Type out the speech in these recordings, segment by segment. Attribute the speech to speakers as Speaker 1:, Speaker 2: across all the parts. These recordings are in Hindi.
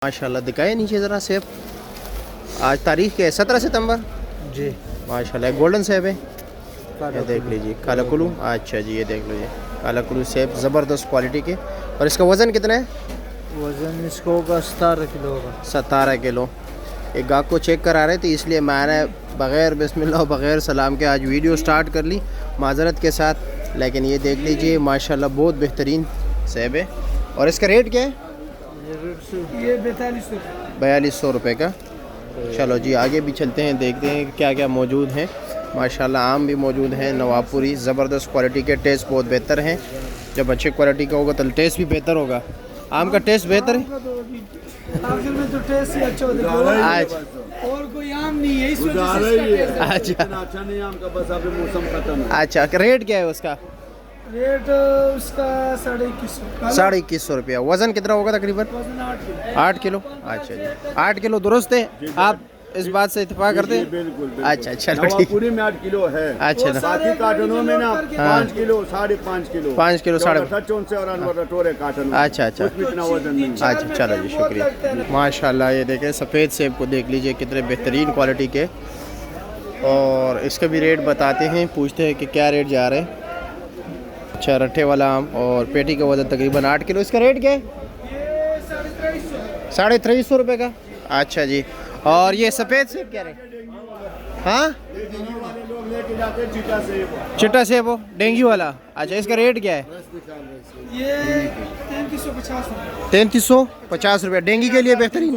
Speaker 1: माशाल्लाह दिखाए नीचे ज़रा सेब। आज तारीख के 17 सितंबर
Speaker 2: जी।
Speaker 1: माशाल्लाह गोल्डन सेब है, ये देख लीजिए। काला कुल्लू, अच्छा जी, ये देख लीजिए काला कुल्लू सेब ज़बरदस्त क्वालिटी के। और इसका वज़न कितना है?
Speaker 2: वज़न इसको होगा 17 किलो होगा।
Speaker 1: 17 किलो। एक गाहक को चेक करा रहे थे, इसलिए मैंने बग़ैर बिस्मिल्लाह बग़ैर सलाम के आज वीडियो स्टार्ट कर ली माज़रत के साथ। लेकिन ये देख लीजिए माशाल्लाह बहुत बेहतरीन सेब है। और इसका रेट क्या है?
Speaker 2: ये
Speaker 1: 4200 रुपये का। चलो जी आगे भी चलते हैं, देखते हैं क्या क्या मौजूद हैं। माशाल्लाह आम भी मौजूद हैं, नवाबपुरी ज़बरदस्त क्वालिटी के, टेस्ट बहुत बेहतर हैं। जब अच्छे क्वालिटी का होगा तो टेस्ट भी बेहतर होगा। आम का टेस्ट बेहतर है,
Speaker 2: आखिर में तो टेस्ट ही अच्छा होता है।
Speaker 1: आज
Speaker 2: और कोई आम नहीं है इस वजह से इसका टेस्ट
Speaker 1: अच्छा
Speaker 3: अच्छा नहीं आम का, बस अभी मौसम खत्म है।
Speaker 1: अच्छा, रेट क्या है उसका?
Speaker 2: रेट उसका 2150।
Speaker 1: 2150 रुपया। वज़न कितना होगा तकरीबन? 8 किलो। अच्छा जी 8 किलो दुरुस्त है, आप इस बात से इत्तेफाक करते हैं?
Speaker 3: बिल्कुल।
Speaker 1: अच्छा चलो ठीक।
Speaker 3: पूरी में 8 किलो है।
Speaker 1: अच्छा
Speaker 3: बाकी कार्टनों में ना 5 किलो 5.5 किलो
Speaker 1: 5 किलो
Speaker 3: 5.5 से और अनवर टोरे कार्टन।
Speaker 1: अच्छा अच्छा
Speaker 3: उसमें इतना वजन नहीं।
Speaker 1: अच्छा चलो जी शुक्रिया। माशाल्लाह ये देखें सफ़ेद सेब को देख लीजिए कितने बेहतरीन क्वालिटी के। और इसका भी रेट बताते हैं, पूछते हैं कि क्या रेट जा रहे हैं। अच्छा रट्ठे वाला आम और पेटी का वजन तकरीबन 8 किलो। इसका रेट क्या है? 2350 रुपये का। अच्छा जी। और ये सफ़ेद सेब क्या रेट? हाँ चिट्टा सेब हो, डेंगी वाला। अच्छा इसका रेट क्या है?
Speaker 2: ये 3350।
Speaker 1: 3350 रुपये। डेंगी के लिए बेहतरीन।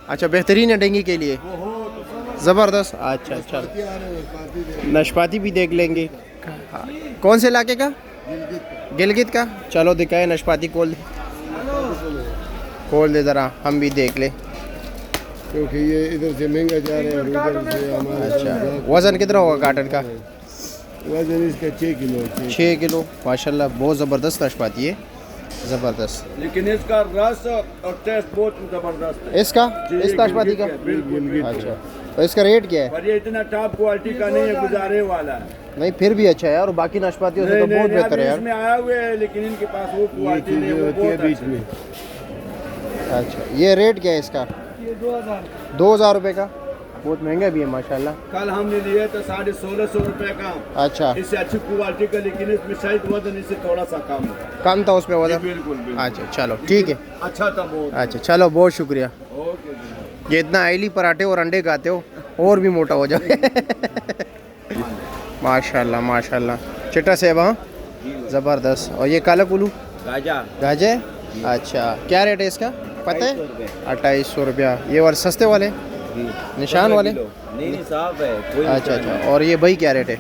Speaker 1: अच्छा बेहतरीन है डेंगी के लिए, ज़बरदस्त। अच्छा अच्छा नाशपाती भी देख लेंगे। कौन से इलाके का? गिलगित का। चलो दिखाए नाशपाती, खोल दे ज़रा हम भी देख ले,
Speaker 3: क्योंकि ये इधर से महंगा जा रहा है और उधर से हमारा।
Speaker 1: अच्छा वज़न कितना होगा काटन का?
Speaker 3: वजन इसका 6 किलो।
Speaker 1: 6 किलो। माशाल्लाह बहुत ज़बरदस्त नाशपाती है, ज़बरदस्त।
Speaker 3: लेकिन इसका रस और टेस्ट बहुत जबरदस्त है।
Speaker 1: इसका इस नाशपाती का?
Speaker 3: बिल्कुल।
Speaker 1: अच्छा तो इसका रेट क्या है?
Speaker 3: पर ये इतना टॉप क्वालिटी का नहीं है, गुजारे वाला है।
Speaker 1: नहीं फिर भी अच्छा है, और बाकी नाशपातियों से तो बहुत बेहतर है यार।
Speaker 3: इसमें आया हुए है, लेकिन इनके पास वो क्वालिटी नहीं है, वो बहुत बीच में।
Speaker 1: अच्छा ये रेट क्या है इसका?
Speaker 2: ये 2000।
Speaker 1: 2000 रुपये का। बहुत महंगा भी है माशाल्लाह।
Speaker 3: कल हमने लिए तो 1650 रुपए का।
Speaker 1: अच्छा
Speaker 3: इससे अच्छी क्वालिटी का, लेकिन इसमें शायद वजन इससे थोड़ा सा कम है।
Speaker 1: कम था उसमें वजन?
Speaker 3: बिल्कुल।
Speaker 1: अच्छा चलो ठीक है।
Speaker 3: अच्छा था बहुत।
Speaker 1: अच्छा चलो बहुत शुक्रिया।
Speaker 3: ओके जी।
Speaker 1: ये इतना आयली पराठे और अंडे खाते हो और भी मोटा हो जाए। माशाल्लाह माशाल्लाह। चिट्टा सेब, हाँ ज़बरदस्त। और ये काला कुल्लू गाजे। अच्छा क्या रेट है इसका पता है? 2800 रुपया। ये वाले सस्ते वाले निशान वाले?
Speaker 3: नहीं साफ है।
Speaker 1: अच्छा अच्छा। और ये भाई क्या रेट है?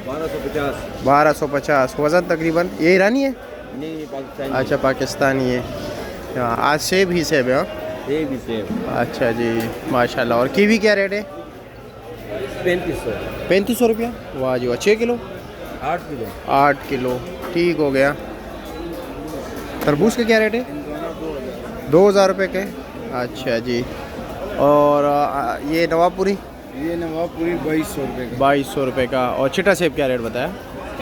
Speaker 3: 1250।
Speaker 1: 1250। वज़न तकरीबन ये ईरानी है?
Speaker 3: नहीं पाकिस्तानी।
Speaker 1: अच्छा पाकिस्तानी है। हाँ आज सेब ही सेब है। हाँ
Speaker 3: ये भी सेब
Speaker 1: अच्छा जी माशाल्लाह। और कीवी क्या रेट है?
Speaker 3: 3500।
Speaker 1: 3500 रुपया। वाह जी वाह। 6 किलो?
Speaker 3: 8 किलो।
Speaker 1: 8 किलो ठीक हो गया। तरबूज का क्या रेट है? 2000 रुपये के। अच्छा जी। और ये नवाबपुरी?
Speaker 3: ये नवाबपुरी 2200 रुपये का।
Speaker 1: 2200 रुपये का। और चिट्टा सेब क्या रेट बताया?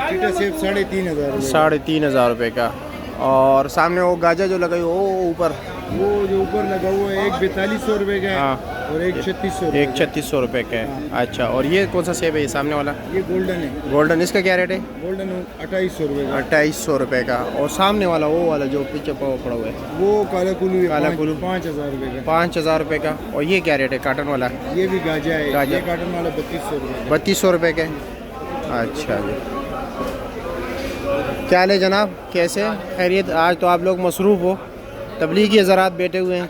Speaker 3: चिट्टा सेब 3500।
Speaker 1: 3500 रुपये का। और सामने वो गाजर जो लगाई वो ऊपर,
Speaker 3: वो जो ऊपर लगा हुआ है, एक 4200 रुपये का है।
Speaker 1: हाँ
Speaker 3: और एक 3600।
Speaker 1: एक 3600 रुपये का है। अच्छा और ये कौन सा सेब है ये सामने वाला?
Speaker 3: ये गोल्डन है।
Speaker 1: गोल्डन, इसका क्या रेट है?
Speaker 3: गोल्डन 2800 रुपये का।
Speaker 1: 2800 रुपये का। और सामने वाला वो वाला जो पीछे पड़ा हुआ है
Speaker 3: वो काला कुल्लू है।
Speaker 1: काला कुल्लू
Speaker 3: 5000 रुपये का।
Speaker 1: 5000 रुपये का। और ये क्या रेट है काटन वाला?
Speaker 3: ये भी गाजा है।
Speaker 1: गाजा।
Speaker 3: ये काटन वाला 3200 रुपये।
Speaker 1: 3200 रुपये के। अच्छा जी। क्या हाल है जनाब, कैसे खैरियत? आज तो आप लोग मसरूफ़ हो, तबलीगी हज़रात बैठे हुए हैं।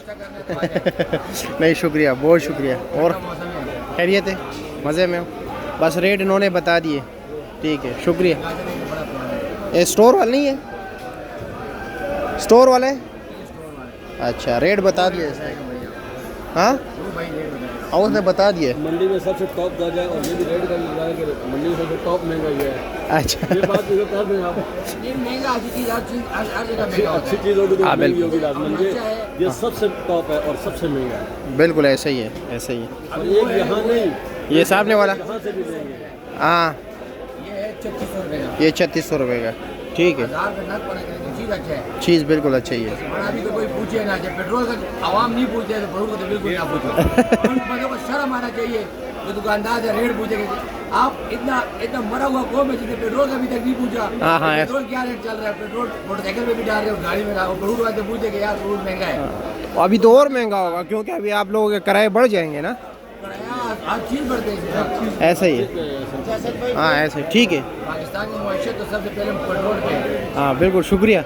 Speaker 1: नहीं शुक्रिया, बहुत शुक्रिया। और खैरियत है? मज़े में हो? बस रेट इन्होंने बता दिए, ठीक है शुक्रिया। ये स्टोर वाला नहीं है? स्टोर वाले? अच्छा रेट बता दिए हाँ और उसने बता दिए।
Speaker 3: मंडी में सबसे टॉप गाजा है, और ये भी रेट का मिल रहा है कि मंडी में सबसे टॉप महंगा ये है।
Speaker 1: अच्छा
Speaker 3: ये बात मुझे कर दें आप। ये महंगा अच्छी चीज़ होगी तो
Speaker 1: हाँ,
Speaker 3: महंगी
Speaker 1: बिल्कुल।
Speaker 3: होगी लाजमन। ये सबसे टॉप है और सबसे महंगा है।
Speaker 1: बिल्कुल ऐसा ही है, ऐसा ही है।
Speaker 3: और एक यहाँ नहीं,
Speaker 1: ये सामने वाला?
Speaker 3: यहाँ से भी महंगे हैं।
Speaker 1: हाँ ये 3600 रुपये का। ठीक है चीज़ बिल्कुल अच्छी है।
Speaker 4: पूछिए ना, जब पेट्रोल का आवाम नहीं पूछते तो बरूद को तो बिल्कुल ना पूछो। उन बंदों को शर्म आना चाहिए जो दुकानदार से रेट पूछेंगे। आप इतना इतना मरा हुआ कौन है जिसने पेट्रोल का अभी तक नहीं पूछा।
Speaker 1: हाँ, हाँ,
Speaker 4: पेट्रोल क्या रेट चल रहा है, पेट्रोल मोटरसाइकिल में भी डाल रहे हो, गाड़ी में डालो, बरूद वाले से पूछे कि यार बरूद महंगा है।
Speaker 1: अभी तो और महंगा होगा क्योंकि अभी आप लोगों के किराए बढ़ जाएंगे ना,
Speaker 4: हर चीज़ बढ़ते हैं।
Speaker 1: ऐसा ही है। हाँ ऐसे ही। ठीक है।
Speaker 4: पाकिस्तान की मुआशरत तो सबसे पहले पेट्रोल पे है।
Speaker 1: हाँ बिल्कुल शुक्रिया।